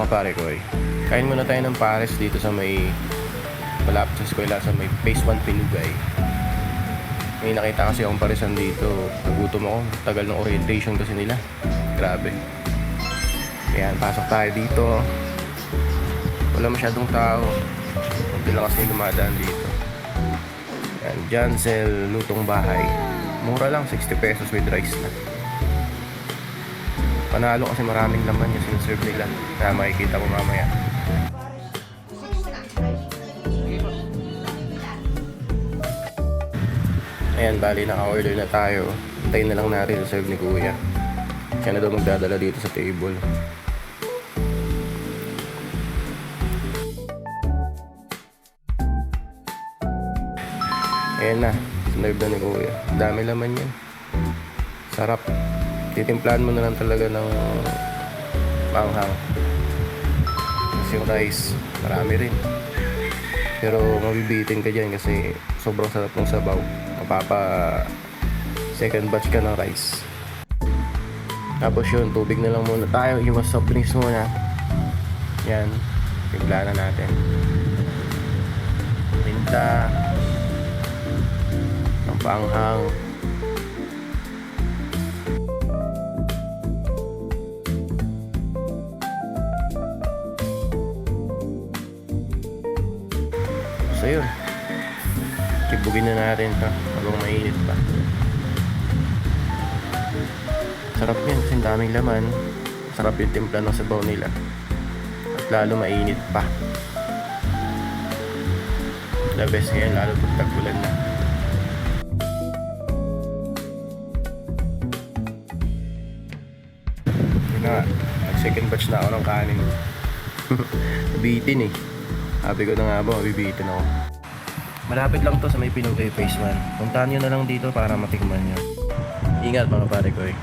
mga pare ko eh. Kain muna tayo ng pares dito sa may malapit sa eskwela sa may phase 1 Pinugay. May nakita kasi akong parisan dito. Nagutom ako. Tagal ng orientation kasi nila. Grabe. Ayan, pasok tayo dito. Wala masyadong tao. Hindi lang kasi dumadaan dito. Ayan, Jansel Lutong Bahay. Mura lang, 60 pesos with rice na. Panalo kasi maraming laman yung sinaserve nila. Kaya makikita mo mamaya. Ayan, bali naka-order na tayo. Hintayin na lang natin yung serve ni Kuya. Siya na daw magdadala dito sa table. Ayan na, serve na ni Kuya. Dami laman yan. Sarap. Titimplahan mo na lang talaga ng manghang. Kasi yung rice, marami rin. Pero mabibitin ka dyan kasi sobrang sarap ng sabaw. Mapapa second batch ka ng rice. Tapos yun, tubig na lang muna tayo. Yung soft drinks muna. Yan, timpla na natin. Minta. Ang panghang. So yun, kibugin na natin ito habang mainit pa. Sarap yan kasi daming laman. Sarap yung timpla ng sabaw nila. At lalo mainit pa. The best ngayon lalo pag tag-ulan na. Yun na nga, nag-second batch na ako ng kanin. Nabitin eh. Sabi ko na nga ba, mabibitin ako. Malapit lang to sa may Pinugay Phase 1. Puntahan nyo na lang dito para matikman nyo. Ingat mga pare ko eh.